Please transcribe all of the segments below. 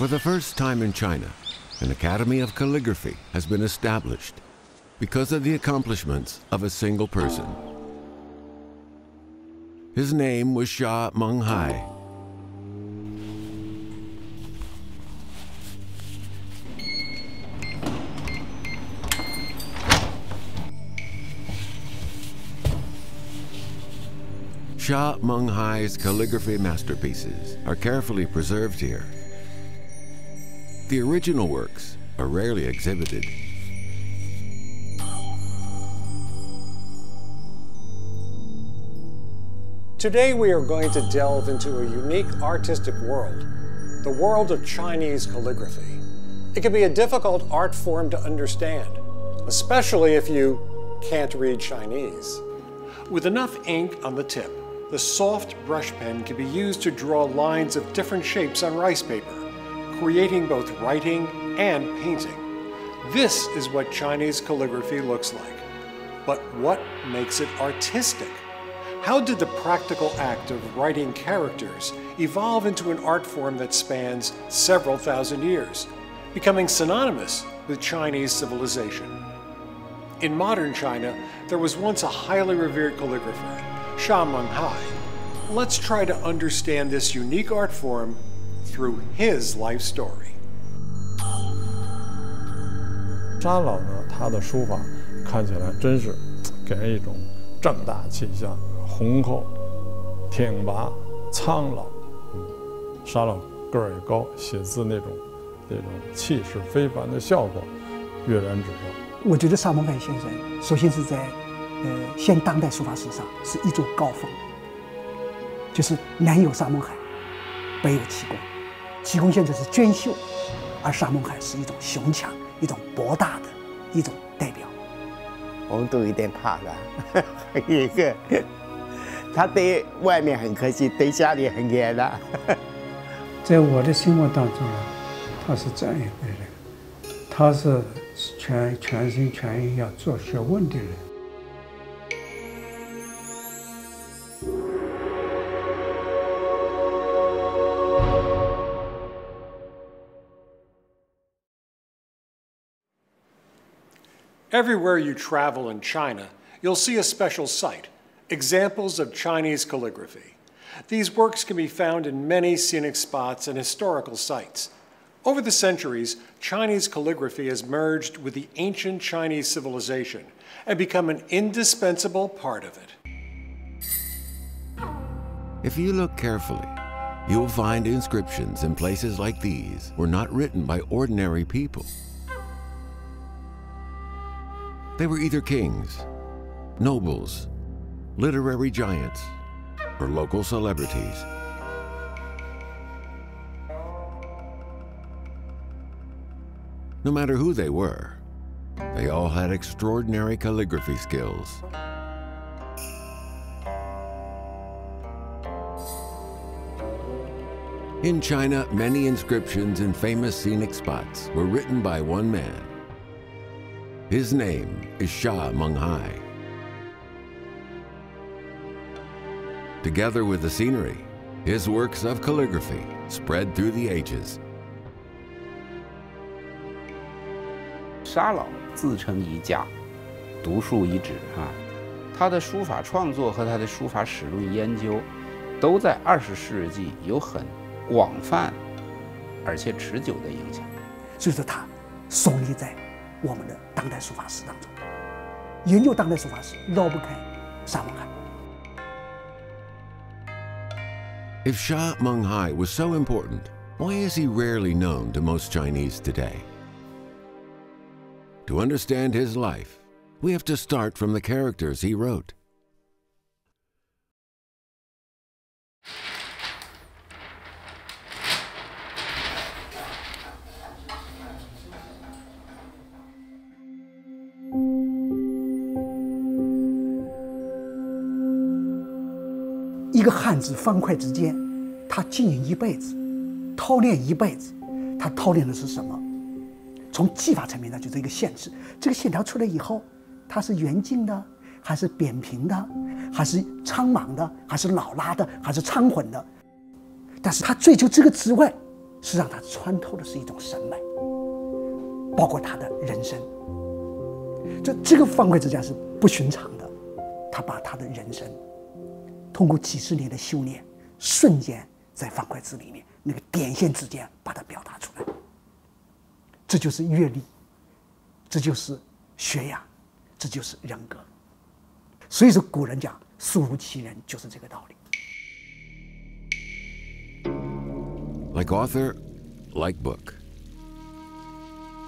For the first time in China, an Academy of Calligraphy has been established because of the accomplishments of a single person. His name was Shah Menghai. Shah Menghai's calligraphy masterpieces are carefully preserved here. The original works are rarely exhibited. Today we are going to delve into a unique artistic world, the world of Chinese calligraphy. It can be a difficult art form to understand, especially if you can't read Chinese. With enough ink on the tip, the soft brush pen can be used to draw lines of different shapes on rice paper, creating both writing and painting. This is what Chinese calligraphy looks like. But what makes it artistic? How did the practical act of writing characters evolve into an art form that spans several thousand years, becoming synonymous with Chinese civilization? In modern China, there was once a highly revered calligrapher, Shah Menghai. Let's try to understand this unique art form through his life story. 沙老呢，他的书法看起来真是给人一种正大气象、宏厚、挺拔、苍老。沙老个儿也高，写字那种气势非凡的效果跃然纸上。我觉得沙孟海先生首先是在现当代书法史上是一座高峰，就是南有沙孟海，北有齐公。齐公先生是娟秀，而沙孟海是一种雄强、一种博大的一种代表。我们都有点怕的，还有一个，他对外面很客气，对家里很严的。在我的心目当中呢，他是这样一个人，他是全心全意要做学问的人。 Everywhere you travel in China, you'll see a special site, examples of Chinese calligraphy. These works can be found in many scenic spots and historical sites. Over the centuries, Chinese calligraphy has merged with the ancient Chinese civilization and become an indispensable part of it. If you look carefully, you'll find inscriptions in places like these were not written by ordinary people. They were either kings, nobles, literary giants, or local celebrities. No matter who they were, they all had extraordinary calligraphy skills. In China, many inscriptions in famous scenic spots were written by one man. His name is Shah Menghai. Together with the scenery, his works of calligraphy spread through the ages. 沙老自称一家，独树一帜啊！他的书法创作和他的书法史论研究，都在20世纪有很广泛而且持久的影响。所以说，他耸立在我们的当代书法史当中。研究当代书法史，绕不开沙孟海。 If Shah Menghai was so important, why is he rarely known to most Chinese today? To understand his life, we have to start from the characters he wrote.一个汉字方块之间，他经营一辈子，操练一辈子，他操练的是什么？从技法层面上就是一个线质，这个线条出来以后，它是圆劲的，还是扁平的，还是苍茫的，还是老拉的，还是苍浑的？但是他追求这个之外，实际上它穿透的是一种审美，包括他的人生。这个方块之家是不寻常的，他把他的人生通过几十年的修炼，瞬间在方块字里面那个点线之间把它表达出来。这就是阅历，这就是学养，这就是人格。所以说古人讲素如其人，就是这个道理。 Like author, like book.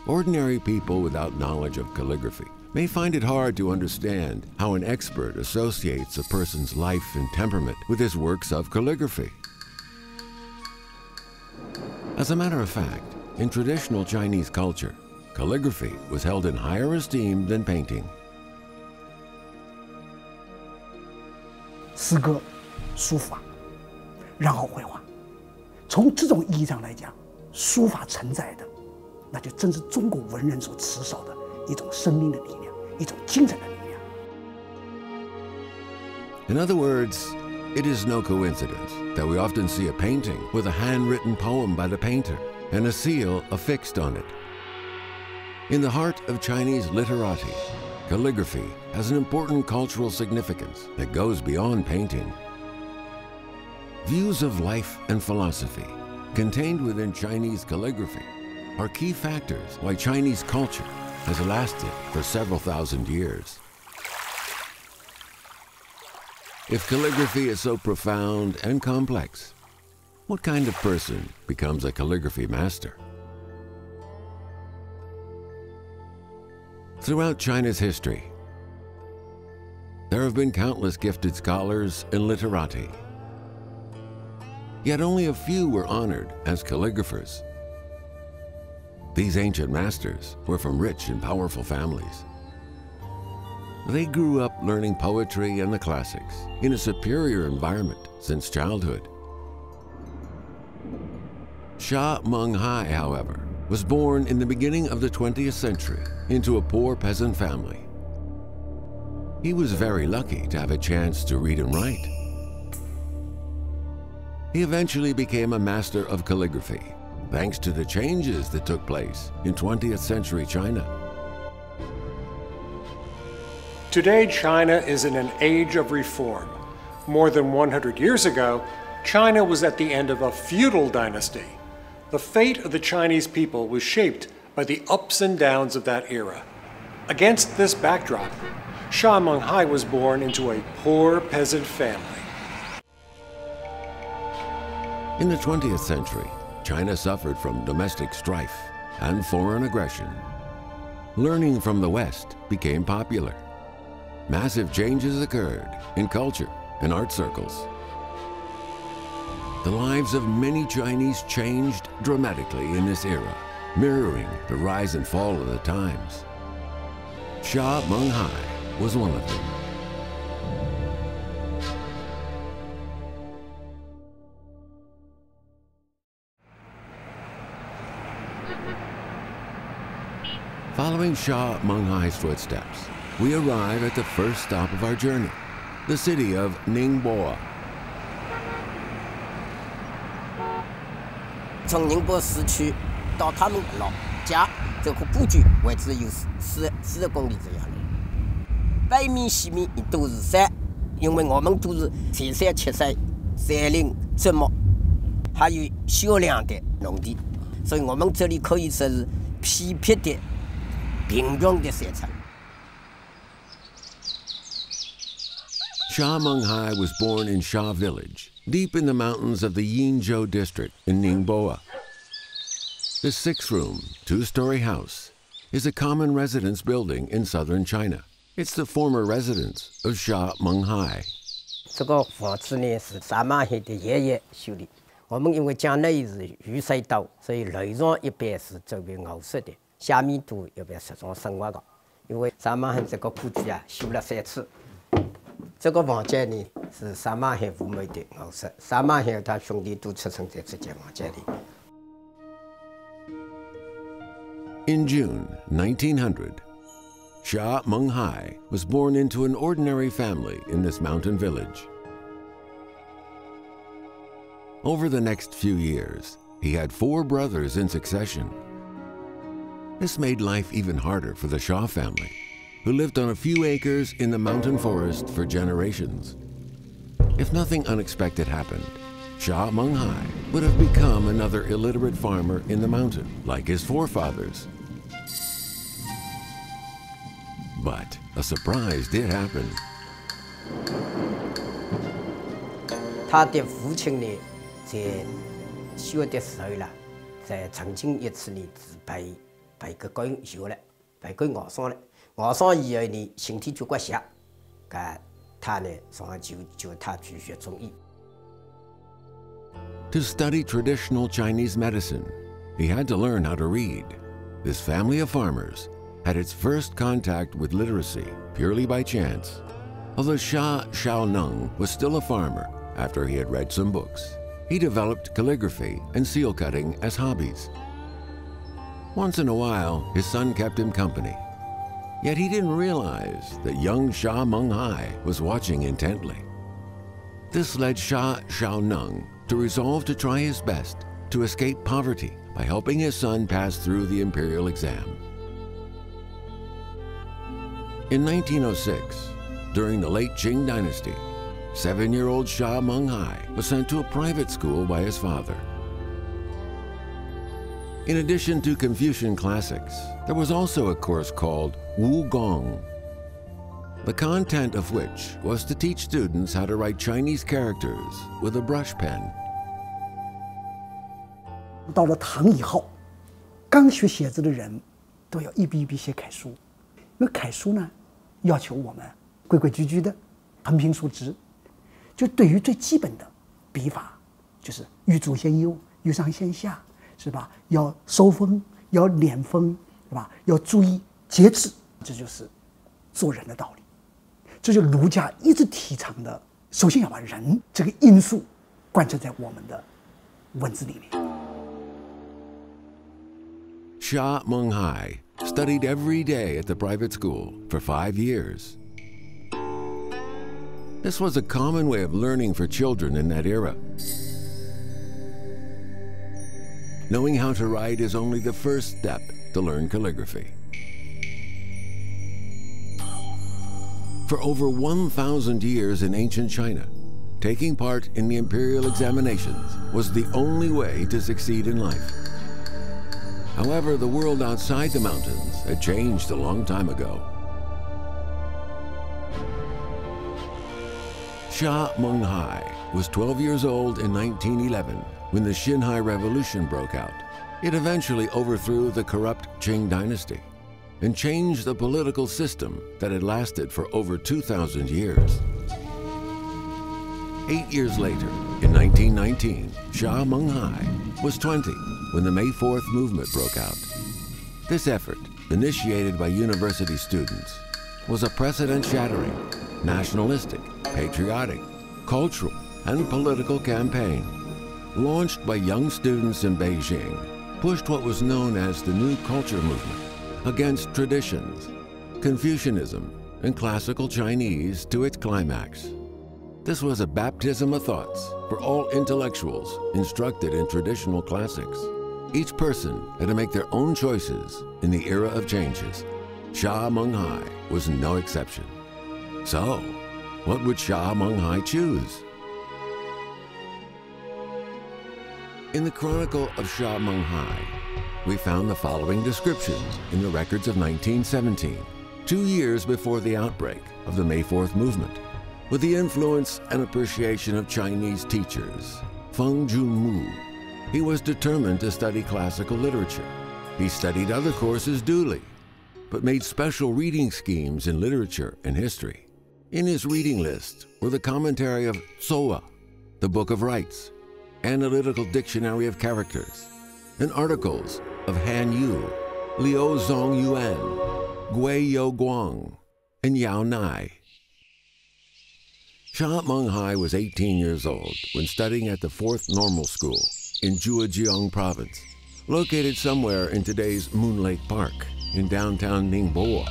Ordinary people without knowledge of calligraphy may find it hard to understand how an expert associates a person's life and temperament with his works of calligraphy. As a matter of fact, in traditional Chinese culture, calligraphy was held in higher esteem than painting. 诗歌、书法，然后绘画。从这种意义上来讲，书法承载的，那就正是中国文人所持守的一种生命的力量，一种精神的力量。In other words, it is no coincidence that we often see a painting with a handwritten poem by the painter and a seal affixed on it. In the heart of Chinese literati, calligraphy has an important cultural significance that goes beyond painting. Views of life and philosophy contained within Chinese calligraphy are key factors why Chinese culture has lasted for several thousand years. If calligraphy is so profound and complex, what kind of person becomes a calligraphy master? Throughout China's history, there have been countless gifted scholars and literati. Yet only a few were honored as calligraphers. These ancient masters were from rich and powerful families. They grew up learning poetry and the classics in a superior environment since childhood. Shah Menghai, however, was born in the beginning of the 20th century into a poor peasant family. He was very lucky to have a chance to read and write. He eventually became a master of calligraphy, thanks to the changes that took place in 20th century China. Today, China is in an age of reform. More than 100 years ago, China was at the end of a feudal dynasty. The fate of the Chinese people was shaped by the ups and downs of that era. Against this backdrop, Shah Menghai was born into a poor peasant family. In the 20th century, China suffered from domestic strife and foreign aggression. Learning from the West became popular. Massive changes occurred in culture and art circles. The lives of many Chinese changed dramatically in this era, mirroring the rise and fall of the times. Shah Menghai was one of them. Following Shah Menghai's footsteps, we arrive at the first stop of our journey, the city of Ningbo. 从宁波市区到他们老家这个故居为止有40公里这样的，北面西面都是山，因为我们都是采山切山，山林植木，还有小量的农地，所以我们这里可以说是匹配的贫穷的山城。 Shah Menghai was born in Sha Village, deep in the mountains of the Yinzhou district in Ningbo. This 6-room, 2-story house is a common residence building in southern China. It's the former residence of Shah Menghai. 这个房子呢是沙马海的爷爷修的。我们因为江内是雨水多，所以楼上一般是周围凹石的，下面都一般是种生活的。因为沙马海这个故居啊修了3次。 这个房间呢是沙马海父母的凹石，沙马海他兄弟都出生在这间房间里。 In June 1900, Shah Menghai was born into an ordinary family in this mountain village. Over the next few years, he had 4 brothers in succession. This made life even harder for the Shah family, who lived on a few acres in the mountain forest for generations. If nothing unexpected happened, Shah Menghai would have become another illiterate farmer in the mountain, like his forefathers. But a surprise did happen. 他的父亲呢，在小的时候啦，在曾经一次呢，是被个感染了，被个咬伤了。咬伤以后呢，身体就骨折，他呢，上就他去学中医。 To study traditional Chinese medicine, he had to learn how to read. This family of farmers had its first contact with literacy purely by chance. Although Shah Xiaoneng was still a farmer after he had read some books, he developed calligraphy and seal cutting as hobbies. Once in a while, his son kept him company. Yet he didn't realize that young Shah Menghai was watching intently. This led Shah Xiaoneng to resolve to try his best to escape poverty by helping his son pass through the imperial exam. In 1906, during the late Qing dynasty, 7-year-old Shah Menghai was sent to a private school by his father. In addition to Confucian classics, there was also a course called Wugong, the content of which was to teach students how to write Chinese characters with a brush pen. 到了唐以后，刚学写字的人都要一笔一笔写楷书，因为楷书呢，要求我们规规矩矩的，横平竖直，就对于最基本的笔法，就是欲主先右，欲上先下，是吧？要收锋，要敛锋，是吧？要注意节制，这就是做人的道理。 这就儒家一直提倡的，首先要把人这个因素贯彻在我们的文字里面。 Shah Menghai studied every day at the private school for 5 years. This was a common way of learning for children in that era. Knowing how to write is only the first step to learn calligraphy. For over 1,000 years in ancient China, taking part in the imperial examinations was the only way to succeed in life. However, the world outside the mountains had changed a long time ago. Shah Menghai was 12 years old in 1911 when the Xinhai Revolution broke out. It eventually overthrew the corrupt Qing dynasty and changed the political system that had lasted for over 2,000 years. 8 years later, in 1919, Shah Menghai was 20 when the May 4th movement broke out. This effort, initiated by university students, was a precedent-shattering, nationalistic, patriotic, cultural, and political campaign. Launched by young students in Beijing, pushed what was known as the New Culture Movement against traditions, Confucianism, and classical Chinese to its climax. This was a baptism of thoughts for all intellectuals instructed in traditional classics. Each person had to make their own choices in the era of changes. Shah Menghai was no exception. So, what would Shah Menghai choose? In the Chronicle of Shah Menghai, we found the following descriptions in the records of 1917, 2 years before the outbreak of the May 4th movement. With the influence and appreciation of Chinese teachers, Feng Junmu, he was determined to study classical literature. He studied other courses duly, but made special reading schemes in literature and history. In his reading list were the commentary of Sowa, the Book of Rites, Analytical Dictionary of Characters, and articles of Han Yu, Liu Zong Yuan, Gui Yo Guang, and Yao Nai. Shah Menghai was 18 years old when studying at the 4th Normal School in Zhejiang Province, located somewhere in today's Moon Lake Park in downtown Ningbo.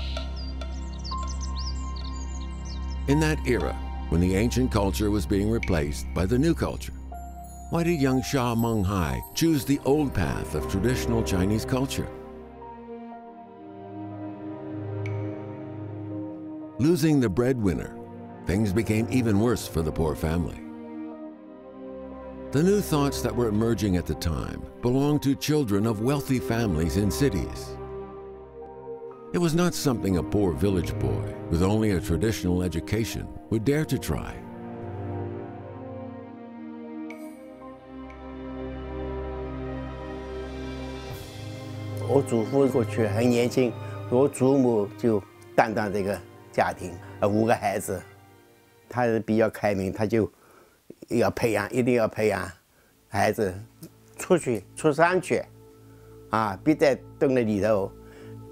In that era, when the ancient culture was being replaced by the new culture, Why did young Shah Menghai choose the old path of traditional Chinese culture? Losing the breadwinner, things became even worse for the poor family. The new thoughts that were emerging at the time belonged to children of wealthy families in cities. It was not something a poor village boy with only a traditional education would dare to try.我祖父过去很年轻，我祖母就担当这个家庭，5个孩子，他比较开明，他就要培养，一定要培养孩子出山去，啊，别再蹲在里头，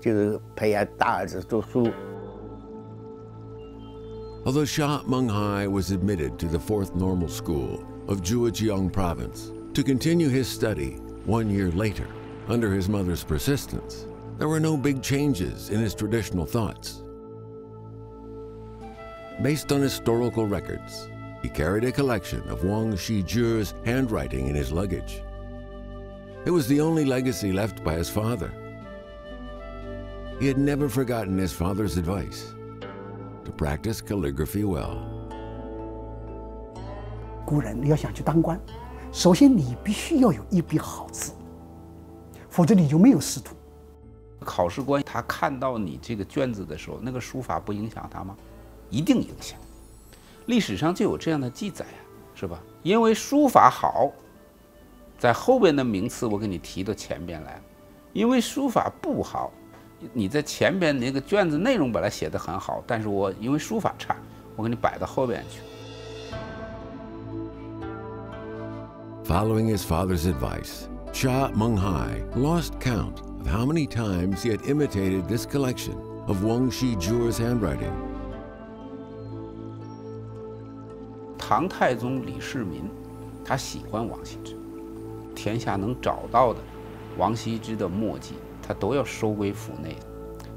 就是培养大儿子读书。 Although Shah Menghai was admitted to the 4th Normal School of Zhejiang Province to continue his study 1 year later, under his mother's persistence, there were no big changes in his traditional thoughts. Based on historical records, he carried a collection of Wang Shizhi's handwriting in his luggage. It was the only legacy left by his father. He had never forgotten his father's advice to practice calligraphy well. 古人你要想去当官，首先你必须要有一笔好字，否则你就没有仕途。考试官他看到你这个卷子的时候，那个书法不影响他吗？一定影响。历史上就有这样的记载啊，是吧？因为书法好，在后边的名次我给你提到前边来了。因为书法不好，你在前边那个卷子内容本来写得很好，但是我因为书法差，我给你摆到后边去。 Following his father's advice, Shah Menghai lost count of how many times he had imitated this collection of Wang Shizhi's handwriting. 唐太宗李世民，他喜欢王羲之，天下能找到的王羲之的墨迹，他都要收归府内。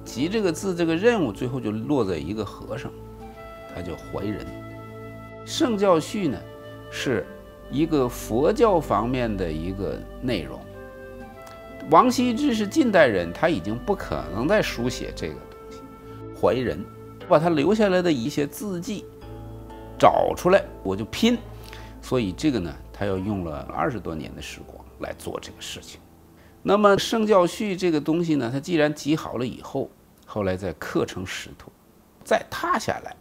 集这个字这个任务，最后就落在一个和尚，他叫怀仁。圣教序呢，是一个佛教方面的一个内容。王羲之是近代人，他已经不可能再书写这个东西。怀仁把他留下来的一些字迹找出来，我就拼。所以这个呢，他要用了20多年的时光来做这个事情。那么圣教序这个东西呢，它既然集好了以后，后来再刻成石头，再拓下来，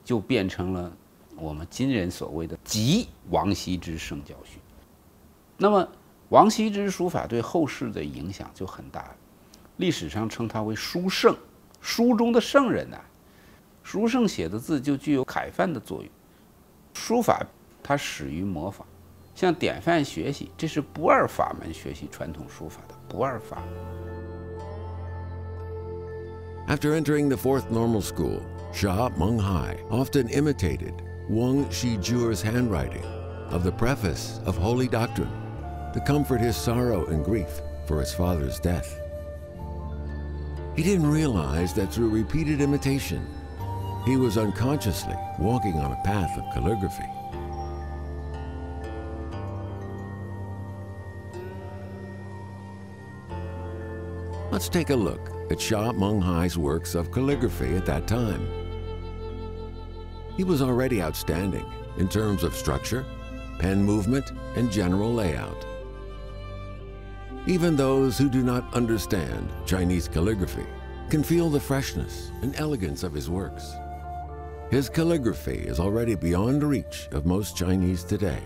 就变成了我们今人所谓的集王羲之圣教序。那么王羲之书法对后世的影响就很大了，历史上称他为书圣，书中的圣人呐。书圣写的字就具有楷范的作用。书法它始于模仿，向典范学习，这是不二法门学习传统书法的不二法门。After entering the 4th Normal School, Shah Menghai often imitated Wang Shizhi's handwriting of the preface of Holy Doctrine to comfort his sorrow and grief for his father's death. He didn't realize that through repeated imitation, he was unconsciously walking on a path of calligraphy. Let's take a look at Shah Menghai's works of calligraphy at that time. He was already outstanding in terms of structure, pen movement, and general layout. Even those who do not understand Chinese calligraphy can feel the freshness and elegance of his works. His calligraphy is already beyond reach of most Chinese today.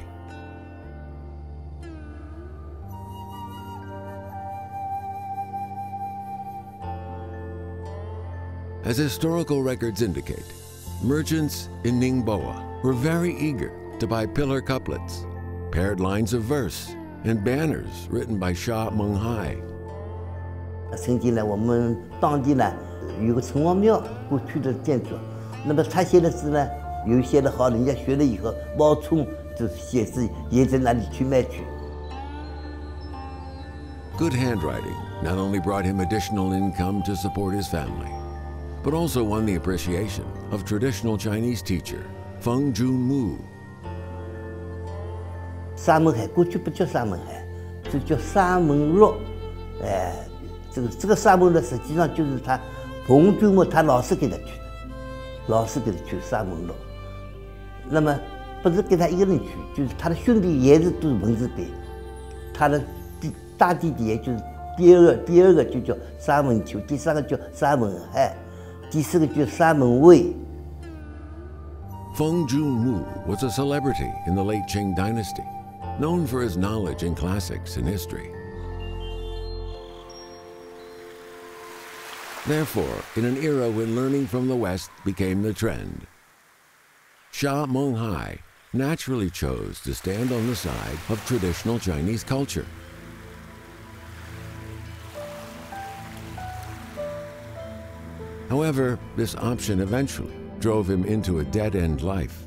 As historical records indicate, merchants in Ningboa were very eager to buy pillar couplets, paired lines of verse, and banners written by Shah Menghai. 曾经呢，我们当地呢有个城隍庙，过去的建筑。那么他写的字呢，有一些的好，人家学了以后冒充就是写字，也在那里去卖去。Good handwriting not only brought him additional income to support his family, but also won the appreciation of traditional Chinese teacher Feng Junmu. 沙门海过去不叫沙门海，是叫沙门洛。这个沙门洛实际上就是他彭祖木他老师给他取的，老师给他取沙门洛。那么不是给他一个人取，就是他的兄弟也是都是文字辈，他的大弟弟也就是第二个就叫沙门丘，第三个叫沙门海，第四个叫沙门卫。Feng Junmu was a celebrity in the late Qing dynasty, known for his knowledge in classics and history. Therefore, in an era when learning from the West became the trend, Xia Menghai naturally chose to stand on the side of traditional Chinese culture. However, this option eventually drove him into a dead-end life.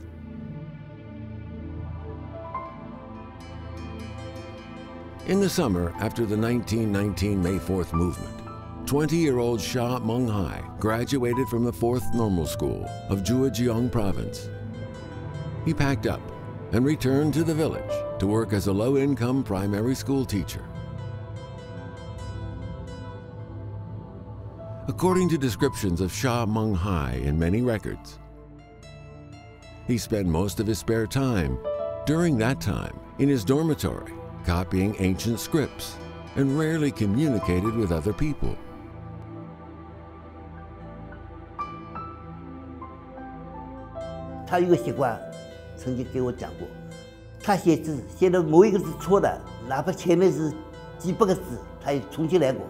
In the summer after the 1919 May 4th movement, 20-year-old Xia Menghai graduated from the 4th Normal School of Zhejiang Province. He packed up and returned to the village to work as a low-income primary school teacher. According to descriptions of Xia Menghai in many records, he spent most of his spare time during that time in his dormitory copying ancient scripts and rarely communicated with other people. He 有个习惯，曾经给我讲过，他写字写的某一个字错了，哪怕前面是几百个字，他也重新来过。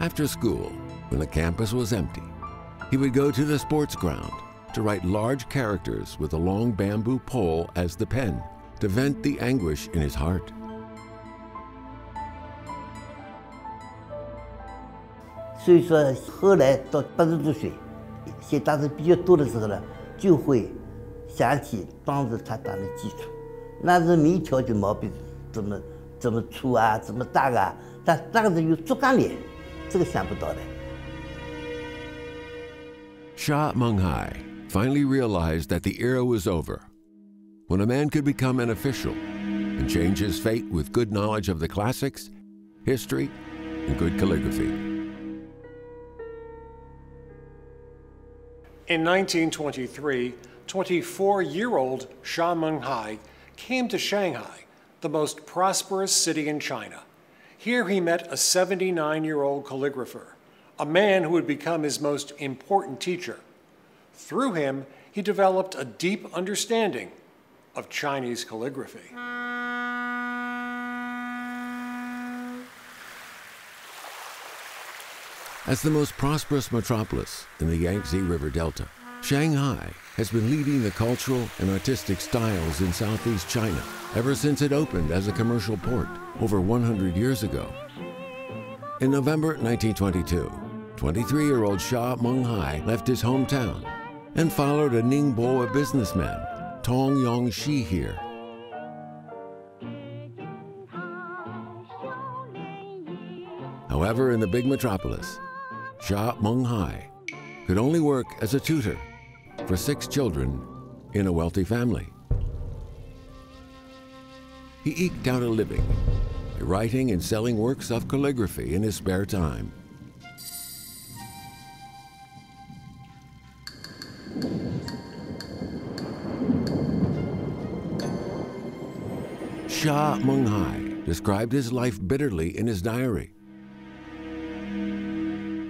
After school, when the campus was empty, he would go to the sports ground to write large characters with a long bamboo pole as the pen to vent the anguish in his heart. 所以说，后来到80多岁，写大字比较多的时候呢，就会想起当时他打的基础，那是每一条就毛笔怎么粗啊，怎么大啊，但当时有竹竿脸。 这个想不到的。Xia Menghai finally realized that the era was over, when a man could become an official and change his fate with good knowledge of the classics, history, and good calligraphy. In 1923, 24-year-old Xia Menghai came to Shanghai, the most prosperous city in China. Here he met a 79-year-old calligrapher, a man who would become his most important teacher. Through him, he developed a deep understanding of Chinese calligraphy. As the most prosperous metropolis in the Yangtze River Delta, Shanghai has been leading the cultural and artistic styles in Southeast China ever since it opened as a commercial port over 100 years ago. In November 1922, 23-year-old Xia Menghai left his hometown and followed a Ningbo businessman, Tong Yongxi here. However, in the big metropolis, Xia Menghai could only work as a tutor for 6 children in a wealthy family. He eked out a living by writing and selling works of calligraphy in his spare time. Xia Menghai described his life bitterly in his diary.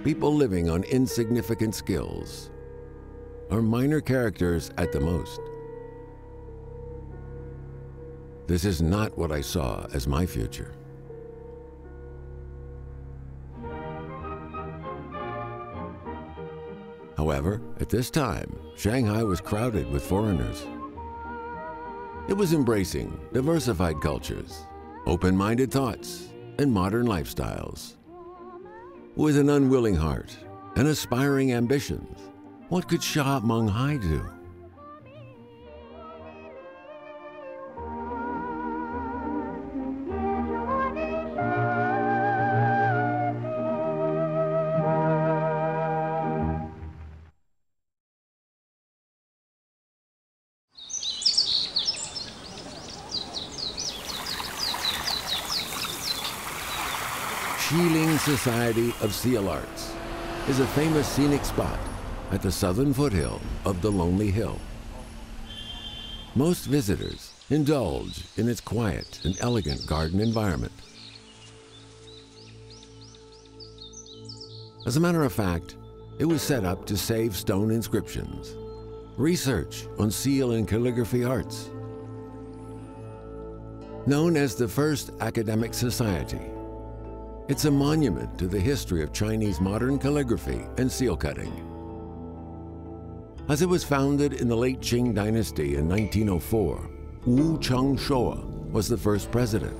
People living on insignificant skills are minor characters at the most. This is not what I saw as my future. However, at this time, Shanghai was crowded with foreigners. It was embracing diversified cultures, open-minded thoughts, and modern lifestyles. With an unwilling heart and aspiring ambitions, what could Xia Menghai do? Society of Seal Arts is a famous scenic spot at the southern foothill of the Lonely Hill. Most visitors indulge in its quiet and elegant garden environment. As a matter of fact, it was set up to save stone inscriptions, research on seal and calligraphy arts. Known as the first academic society, it's a monument to the history of Chinese modern calligraphy and seal cutting. As it was founded in the late Qing dynasty in 1904, Wu Cheng-shouwa was the first president.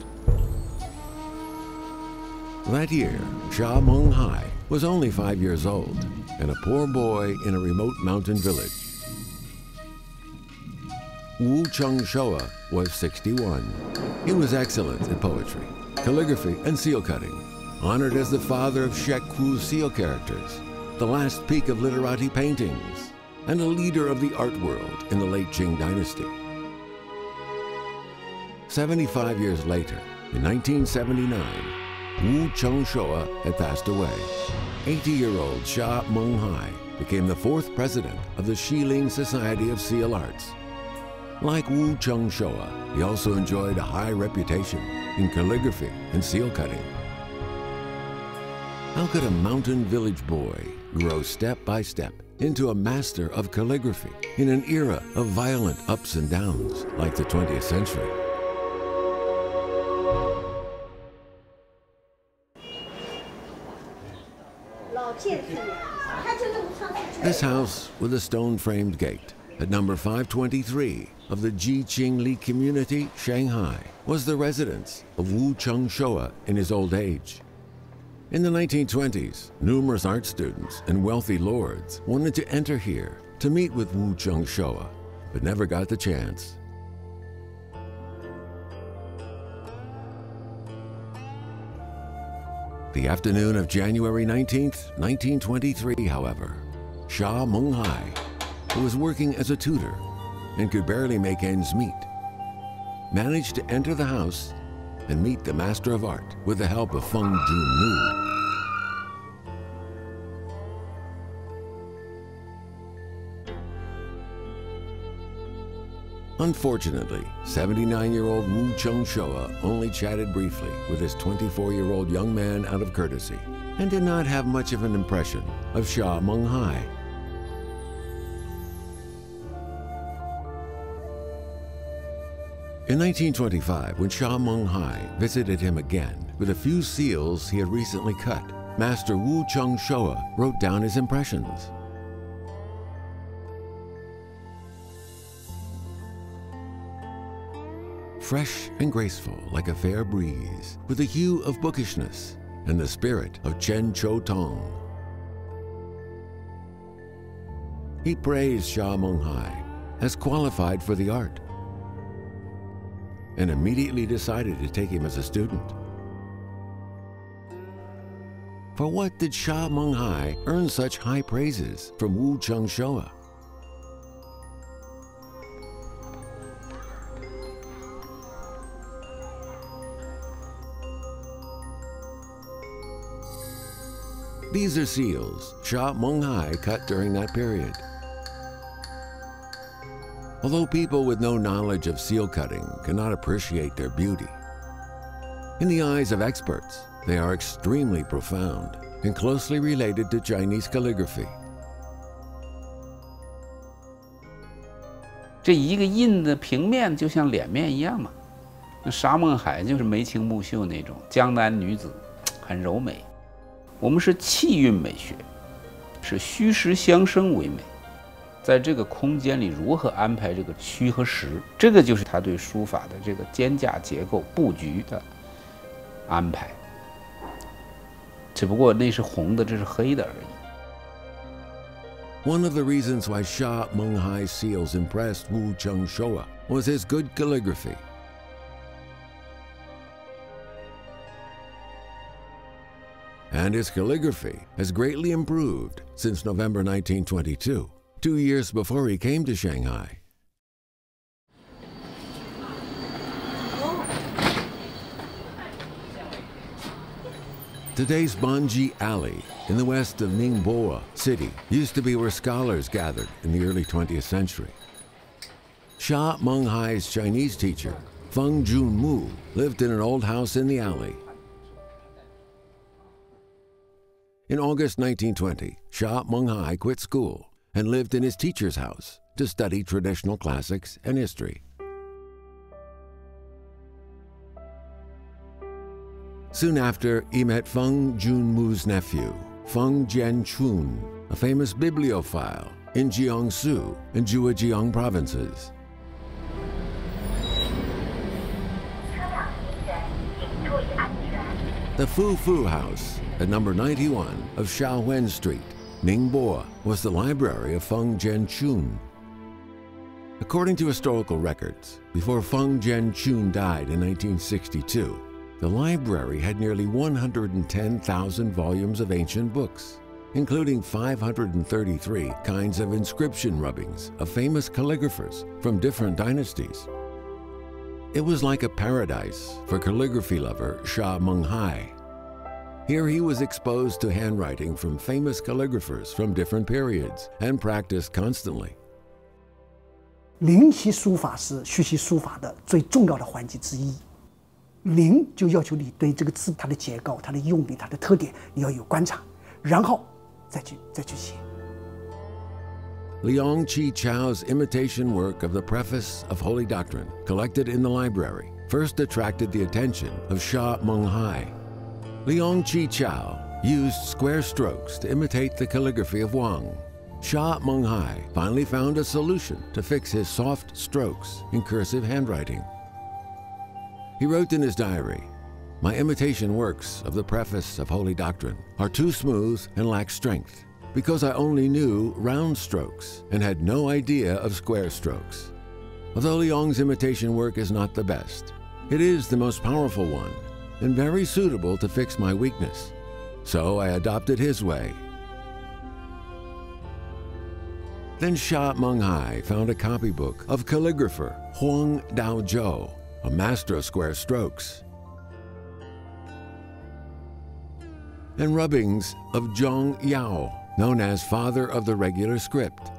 That year, Shah Menghai was only 5 years old and a poor boy in a remote mountain village. Wu Cheng-shouwa was 61. He was excellent at poetry, calligraphy, and seal cutting, honored as the father of Shek-Hu seal characters, the last peak of literati paintings, and a leader of the art world in the late Qing dynasty. 75 years later, in 1979, Wu Cheng-shouwa had passed away. 80-year-old Shah Menghai became the fourth president of the Xiling Society of Seal Arts. Like Wu Cheng-shouwa, he also enjoyed a high reputation in calligraphy and seal cutting. How could a mountain village boy grow step by step into a master of calligraphy in an era of violent ups and downs like the 20th century? This house with a stone-framed gate at number 523 of the Jiqing Li community, Shanghai, was the residence of Wu Cheng-shouwa in his old age. In the 1920s, numerous art students and wealthy lords wanted to enter here to meet with Wu Cheng-shouwa, but never got the chance. The afternoon of January 19th, 1923, however, Shah Menghai, who was working as a tutor and could barely make ends meet, managed to enter the house and meet the Master of Art with the help of Feng Junmu. Unfortunately, 79-year-old Wu Cheng-shouwa only chatted briefly with his 24-year-old young man out of courtesy and did not have much of an impression of Shah Menghai. In 1925, when Shah Menghai visited him again with a few seals he had recently cut, Master Wu Cheng-shouwa wrote down his impressions. Fresh and graceful like a fair breeze, with the hue of bookishness and the spirit of Chen Chou Tong. He praised Shah Menghai as qualified for the art and immediately decided to take him as a student. For what did Shah Menghai earn such high praises from Wu Cheng-shouwa? These are seals Shah Menghai cut during that period. Although people with no knowledge of seal cutting cannot appreciate their beauty, in the eyes of experts, they are extremely profound and closely related to Chinese calligraphy. 这一个印的平面就像脸面一样嘛。那沙孟海就是眉清目秀那种江南女子，很柔美。我们是气韵美学，是虚实相生为美。在这个空间里如何安排这个虚和实，这个就是他对书法的这个间架结构布局的安排。只不过那是红的，这是黑的而已。 One of the reasons why Shah Menghai's seals impressed Wu Cheng-shouwa was his good calligraphy. And his calligraphy has greatly improved since November 1922, 2 years before he came to Shanghai. Today's Banji Alley in the west of Ningbo City used to be where scholars gathered in the early 20th century. Sha Menghai's Chinese teacher, Feng Junmu, lived in an old house in the alley. In August 1920, Sha Menghai quit school and lived in his teacher's house to study traditional classics and history. Soon after, he met Feng Junmu's nephew, Feng Jianchun, a famous bibliophile in Jiangsu and Zhejiang provinces. The Fu Fu House at number 91 of Shaowen Street, Ningbo, was the library of Feng Jianchun. According to historical records, before Feng Jianchun died in 1962, the library had nearly 110,000 volumes of ancient books, including 533 kinds of inscription rubbings of famous calligraphers from different dynasties. It was like a paradise for calligraphy lover Sha Menghai. Here he was exposed to handwriting from famous calligraphers from different periods and practiced constantly. 灵习书法是学习书法的最重要的环节之一。灵就要求你对这个字它的结构、它的用笔、它的特点你要有观察，然后再去写。Liang Qichao's imitation work of the Preface of Holy Doctrine, collected in the library, first attracted the attention of Sha Menghai. Liang Qichao used square strokes to imitate the calligraphy of Wang. Sha Menghai finally found a solution to fix his soft strokes in cursive handwriting. He wrote in his diary, "My imitation works of the Preface of Holy Doctrine are too smooth and lack strength, because I only knew round strokes and had no idea of square strokes. Although Liang's imitation work is not the best, it is the most powerful one and very suitable to fix my weakness. So I adopted his way." Then Sha Menghai found a copybook of calligrapher Huang Daozhou, a master of square strokes, and rubbings of Zhang Yao, known as father of the regular script.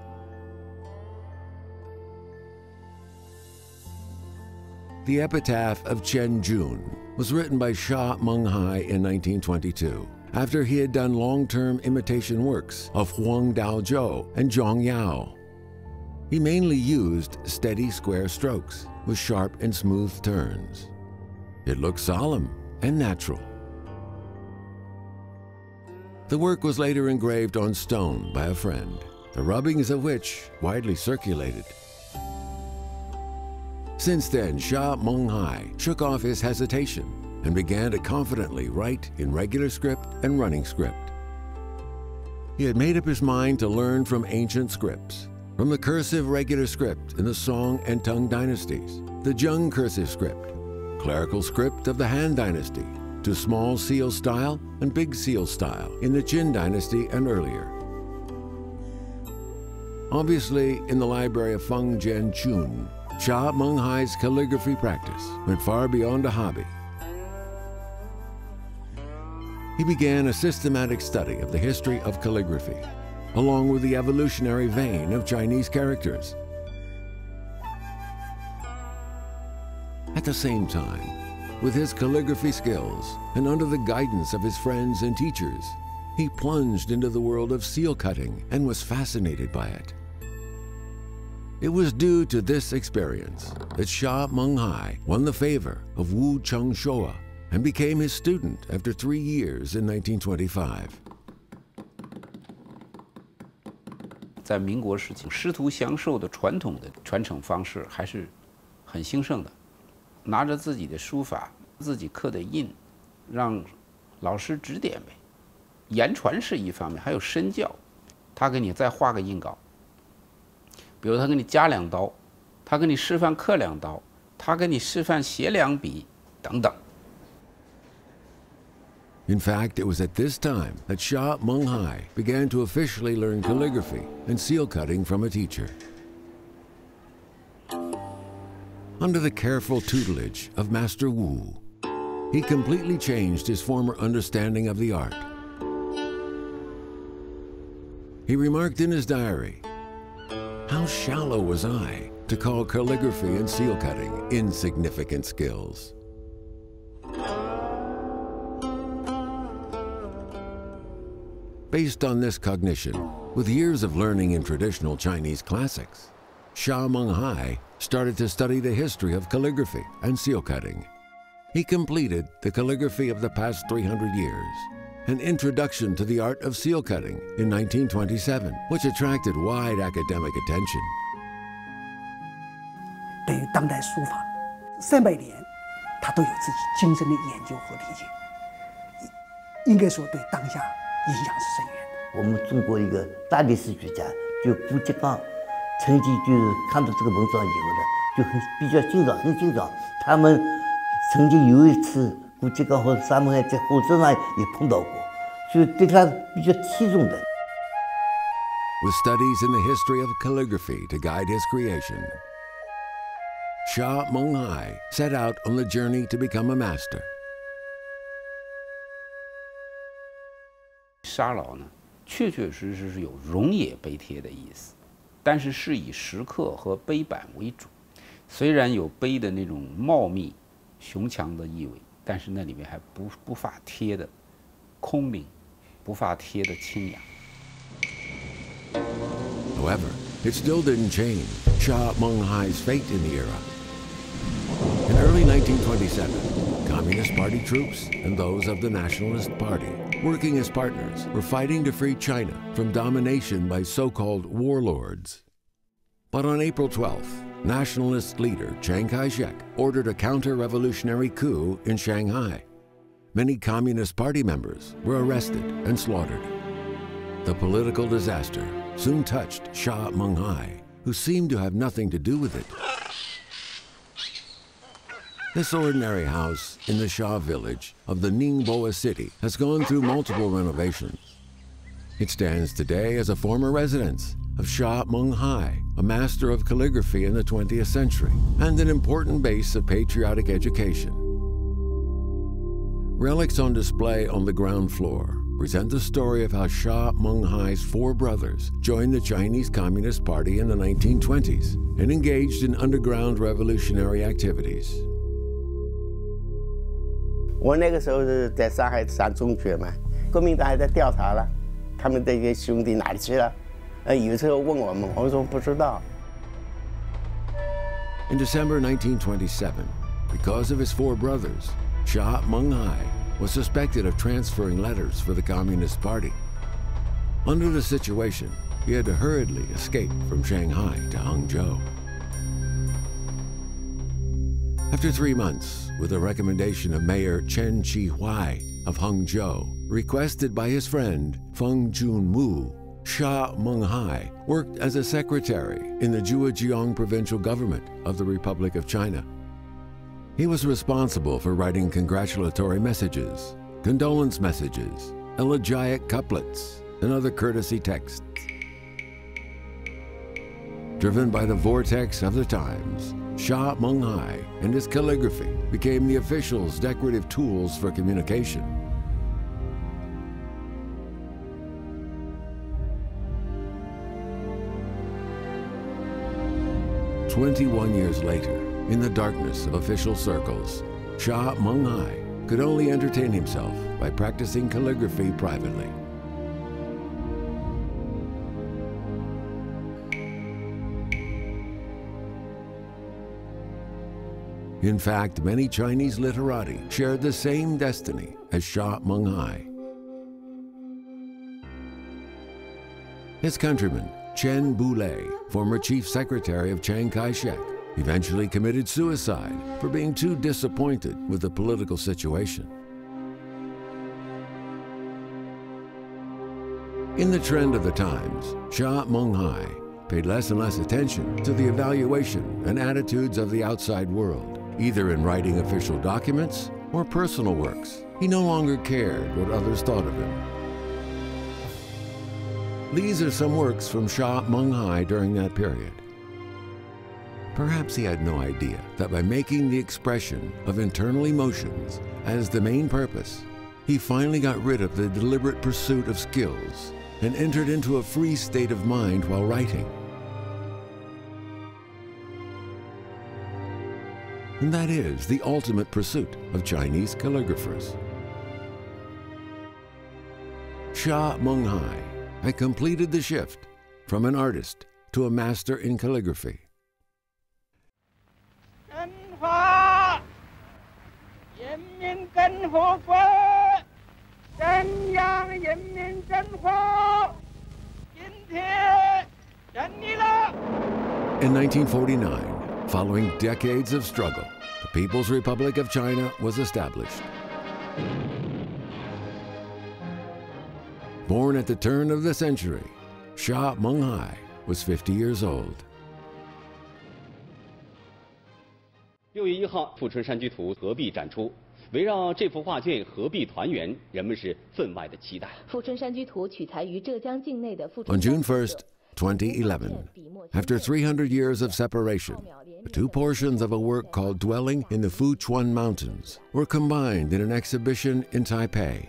The Epitaph of Cheng Jun was written by Sha Menghai in 1922, after he had done long-term imitation works of Huang Daozhou and Zhang Yao. He mainly used steady square strokes with sharp and smooth turns. It looked solemn and natural. The work was later engraved on stone by a friend, the rubbings of which widely circulated. Since then, Sha Menghai shook off his hesitation and began to confidently write in regular script and running script. He had made up his mind to learn from ancient scripts, from the cursive regular script in the Song and Tang dynasties, the Zheng cursive script, clerical script of the Han dynasty, to small seal style and big seal style in the Qin dynasty and earlier. Obviously, in the library of Feng Jianchun, Sha Menghai's calligraphy practice went far beyond a hobby. He began a systematic study of the history of calligraphy, along with the evolutionary vein of Chinese characters. At the same time, with his calligraphy skills and under the guidance of his friends and teachers, he plunged into the world of seal cutting and was fascinated by it. It was due to this experience that Sha Menghai won the favor of Wu Chengshoua and became his student after 3 years in 1925. 在民国时期，师徒相授的传统的传承方式还是很兴盛的。拿着自己的书法，自己刻的印，让老师指点呗。言传是一方面，还有身教，他给你再画个印稿，比如他给你加2刀，他给你示范刻2刀，他给你示范写2笔等等。 In fact, it was at this time that Sha Menghai began to officially learn calligraphy and seal cutting from a teacher. Under the careful tutelage of Master Wu, he completely changed his former understanding of the art. He remarked in his diary, "How shallow was I to call calligraphy and seal cutting insignificant skills." Based on this cognition, with years of learning in traditional Chinese classics, Xia Menghai started to study the history of calligraphy and seal cutting. He completed The Calligraphy of the Past 300 Years, an introduction to the art of seal cutting in 1927, which attracted wide academic attention. 对于当代书法300年，他都有自己精深的研究和理解，应该说对当下影响是深远的。我们中国一个大历史学家，就顾颉刚，曾经就是看到这个文章以后呢，就比较惊讶，很惊讶。他们曾经有一次，顾颉刚和沙门海在火车上也碰到过，所以对他比较器重的。With studies in the history of calligraphy to guide his creation, Xia Menghai set out on the journey to become a master. 沙老呢，确确实实是有溶也碑帖的意思，但是是以石刻和碑版为主。虽然有碑的那种茂密、雄强的意味，但是那里面还不乏贴的空灵，不乏贴的清雅。However, it still didn't change Xia Menghai's fate in the era. In early 1927, Communist Party troops and those of the Nationalist Party, working as partners, were fighting to free China from domination by so-called warlords. But on April 12th, nationalist leader Chiang Kai-shek ordered a counter-revolutionary coup in Shanghai. Many Communist Party members were arrested and slaughtered. The political disaster soon touched Xia Menghai, who seemed to have nothing to do with it. This ordinary house in the Xia village of the Ningbo city has gone through multiple renovations. It stands today as a former residence of Xia Menghai, a master of calligraphy in the 20th century, and an important base of patriotic education. Relics on display on the ground floor present the story of how Xia Menghai's 4 brothers joined the Chinese Communist Party in the 1920s and engaged in underground revolutionary activities. 我那个时候是在上海上中学嘛，国民党还在调查了，他们这些兄弟哪里去了？有时候问我们，我们说不知道。In December 1927, because of his 4 brothers, Xia Menghai was suspected of transferring letters for the Communist Party. Under the situation, he had to hurriedly escape from Shanghai to Hangzhou. After 3 months, with a recommendation of Mayor Chen Chi-huai of Hangzhou, requested by his friend Feng Junmu, Xia Menghai worked as a secretary in the Zhejiang provincial government of the Republic of China. He was responsible for writing congratulatory messages, condolence messages, elegiac couplets, and other courtesy texts. Driven by the vortex of the times, Xia Menghai and his calligraphy became the official's decorative tools for communication. "21 years later, in the darkness of official circles, Xia Menghai could only entertain himself by practicing calligraphy privately. In fact, many Chinese literati shared the same destiny as Xia Menghai. His countryman, Chen Boulay, former chief secretary of Chiang Kai-shek, eventually committed suicide for being too disappointed with the political situation. In the trend of the times, Xia Menghai paid less and less attention to the evaluation and attitudes of the outside world, either in writing official documents or personal works. He no longer cared what others thought of him. These are some works from Xia Menghai during that period. Perhaps he had no idea that by making the expression of internal emotions as the main purpose, he finally got rid of the deliberate pursuit of skills and entered into a free state of mind while writing. And that is the ultimate pursuit of Chinese calligraphers. Sha Menghai had completed the shift from an artist to a master in calligraphy. In 1949, following decades of struggle, the People's Republic of China was established. Born at the turn of the century, Sha Menghai was 50 years old. 6月1号，富春山居图合璧展出。围绕这幅画卷合璧团圆，人们是分外的期待。富春山居图取材于浙江境内的富 On 春山 June 居 1st, 2011, after 300 years of separation, the two portions of a work called Dwelling in the Fuchuan Mountains were combined in an exhibition in Taipei.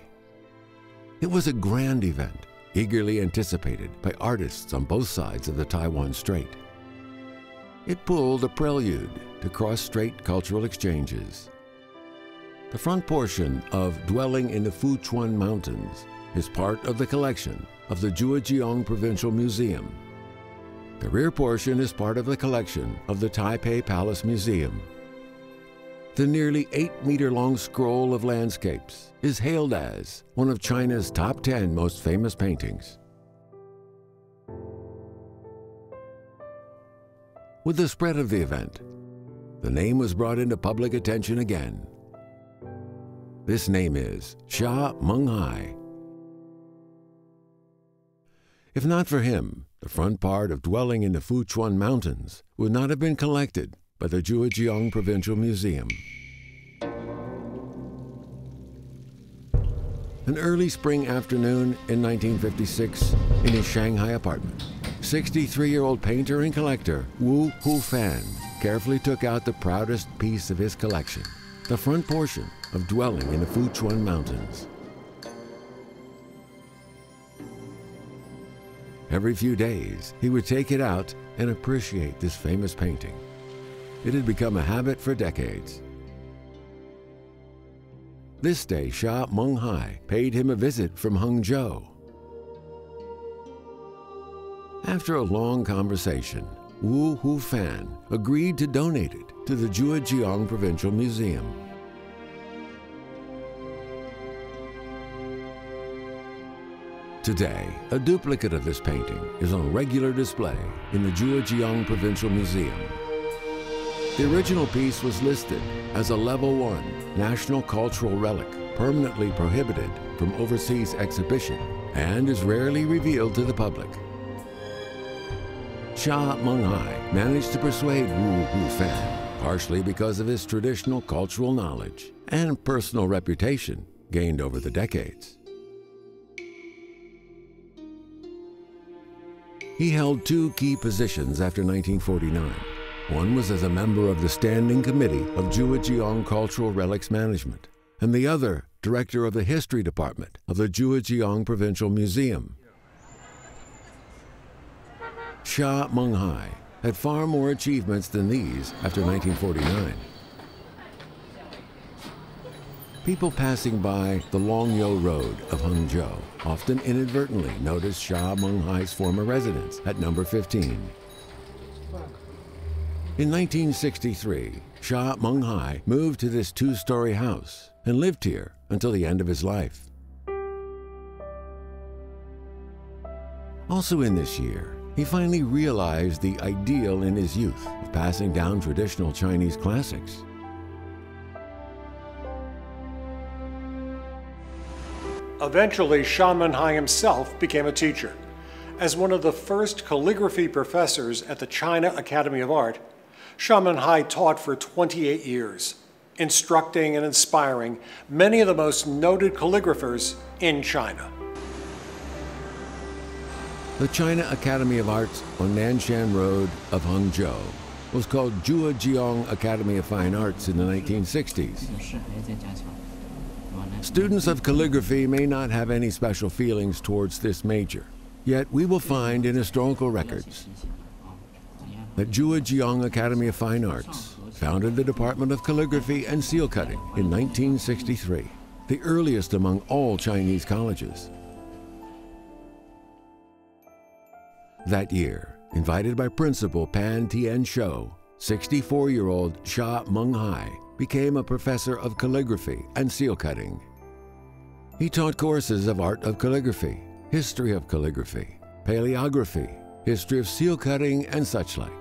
It was a grand event, eagerly anticipated by artists on both sides of the Taiwan Strait. It pulled a prelude to cross-strait cultural exchanges. The front portion of Dwelling in the Fuchuan Mountains is part of the collection of the Zhejiang Provincial Museum. The rear portion is part of the collection of the Taipei Palace Museum. The nearly 8-meter-long scroll of landscapes is hailed as one of China's top 10 most famous paintings. With the spread of the event, the name was brought into public attention again. This name is Sha Menghai. If not for him, the front part of Dwelling in the Fuchuan Mountains would not have been collected by the Zhejiang Provincial Museum. An early spring afternoon in 1956, in his Shanghai apartment, 63-year-old painter and collector Wu Hufan carefully took out the proudest piece of his collection, the front portion of Dwelling in the Fuchuan Mountains. Every few days, he would take it out and appreciate this famous painting. It had become a habit for decades. This day, Sha Menghai paid him a visit from Hangzhou. After a long conversation, Wu Hufan agreed to donate it to the Zhejiang Provincial Museum. Today, a duplicate of this painting is on regular display in the Zhejiang Provincial Museum. The original piece was listed as a Level 1 National Cultural Relic, permanently prohibited from overseas exhibition, and is rarely revealed to the public. Sha Menghai managed to persuade Wu Hufan, partially because of his traditional cultural knowledge and personal reputation gained over the decades. He held two key positions after 1949. One was as a member of the Standing Committee of Zhejiang Cultural Relics Management, and the other director of the History Department of the Zhejiang Provincial Museum. Sha Menghai had far more achievements than these after 1949. People passing by the Longyo Road of Hangzhou often inadvertently noticed Sha Menghai's former residence at number 15. In 1963, Sha Menghai moved to this two-story house and lived here until the end of his life. Also in this year, he finally realized the ideal in his youth of passing down traditional Chinese classics. Eventually, Sha Menghai himself became a teacher. As one of the first calligraphy professors at the China Academy of Art, Sha Menghai taught for 28 years, instructing and inspiring many of the most noted calligraphers in China. The China Academy of Arts on Nanshan Road of Hangzhou was called Zhejiang Academy of Fine Arts in the 1960s. Students of calligraphy may not have any special feelings towards this major, yet we will find in historical records that Zhujiang Academy of Fine Arts founded the Department of Calligraphy and Seal Cutting in 1963, the earliest among all Chinese colleges. That year, invited by Principal Pan Tianshou, 64-year-old Sha Menghai became a professor of calligraphy and seal cutting. He taught courses of art of calligraphy, history of calligraphy, paleography, history of seal cutting, and such like.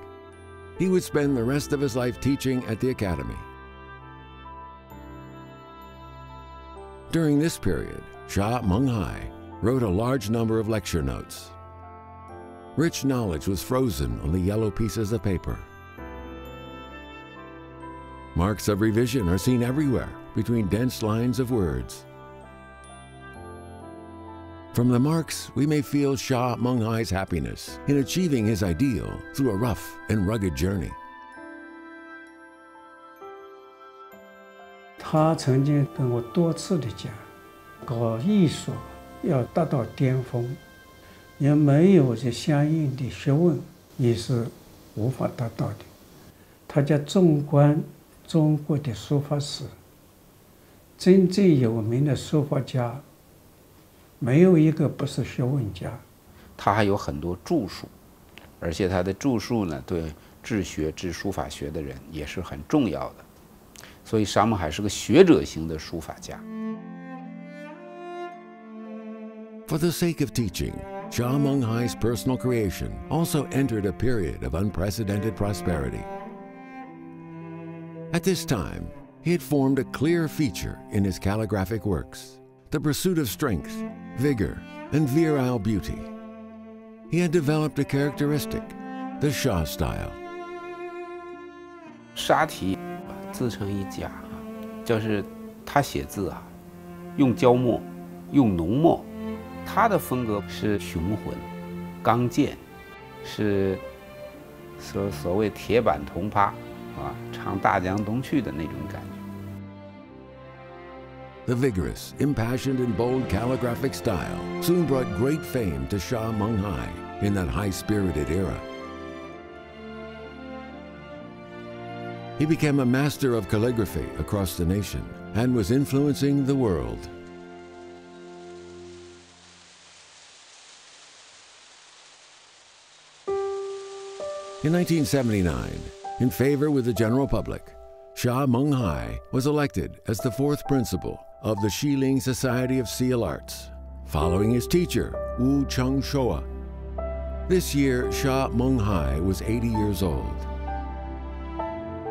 He would spend the rest of his life teaching at the academy. During this period, Sha Menghai wrote a large number of lecture notes. Rich knowledge was frozen on the yellow pieces of paper. Marks of revision are seen everywhere between dense lines of words. From the marks, we may feel Sha Menghai's happiness in achieving his ideal through a rough and rugged journey. 他曾经跟我多次的讲，搞艺术要达到巅峰，也没有这相应的学问，也是无法达到的。他讲纵观中国的书法史，真正有名的书法家，没有一个不是学问家。他还有很多著述，而且他的著述呢，对治学、治书法学的人也是很重要的。所以沙孟海是个学者型的书法家。For the sake of teaching, Sha Menghai's personal creation also entered a period of unprecedented prosperity. At this time, he had formed a clear feature in his calligraphic works, the pursuit of strength, vigor, and virile beauty. He had developed a characteristic, the Sha style. 沙体自成一家，就是他写字啊，用胶墨，用浓墨，他的风格是雄浑、刚健，是所谓铁板铜耙啊，唱大江东去的那种感觉。The vigorous, impassioned, and bold calligraphic style soon brought great fame to Sha Menghai in that high-spirited era. He became a master of calligraphy across the nation and was influencing the world. In 1979, in favor with the general public, Sha Menghai was elected as the fourth principal of the Xiling Society of Seal Arts, following his teacher, Wu Chengshua. This year, Sha Menghai was 80 years old.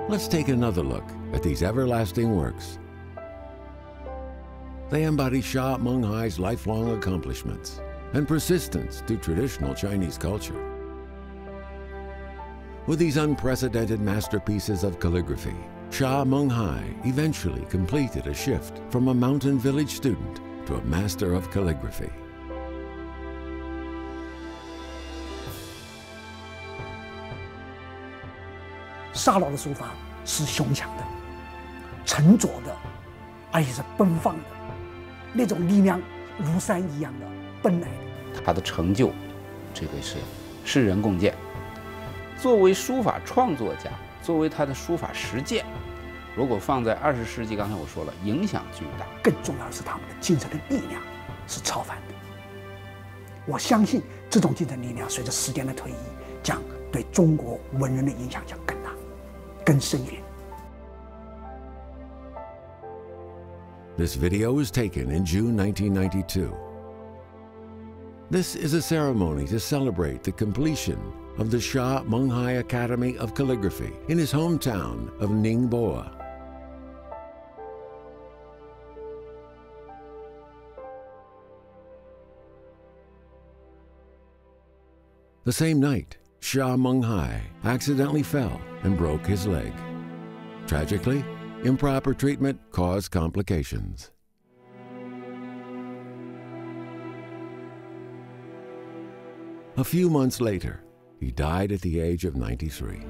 Let's take another look at these everlasting works. They embody Sha Menghai's lifelong accomplishments and persistence to traditional Chinese culture. With these unprecedented masterpieces of calligraphy, Sha Menghai eventually completed a shift from a mountain village student to a master of calligraphy. 沙老的书法是雄强的、沉着的，而且是奔放的，那种力量如山一样的奔来的。他的成就，这个是世人共鉴。作为书法创作家，作为他的书法实践，如果放在20世纪，刚才我说了，影响巨大。更重要的是他们的精神的力量是超凡的。我相信这种精神力量随着时间的推移，将对中国文人的影响将更大、更深远。This video was taken in June 1992. This is a ceremony to celebrate the completion of the Sha Menghai Academy of Calligraphy in his hometown of Ningbo. The same night, Sha Menghai accidentally fell and broke his leg. Tragically, improper treatment caused complications. A few months later, he died at the age of 93.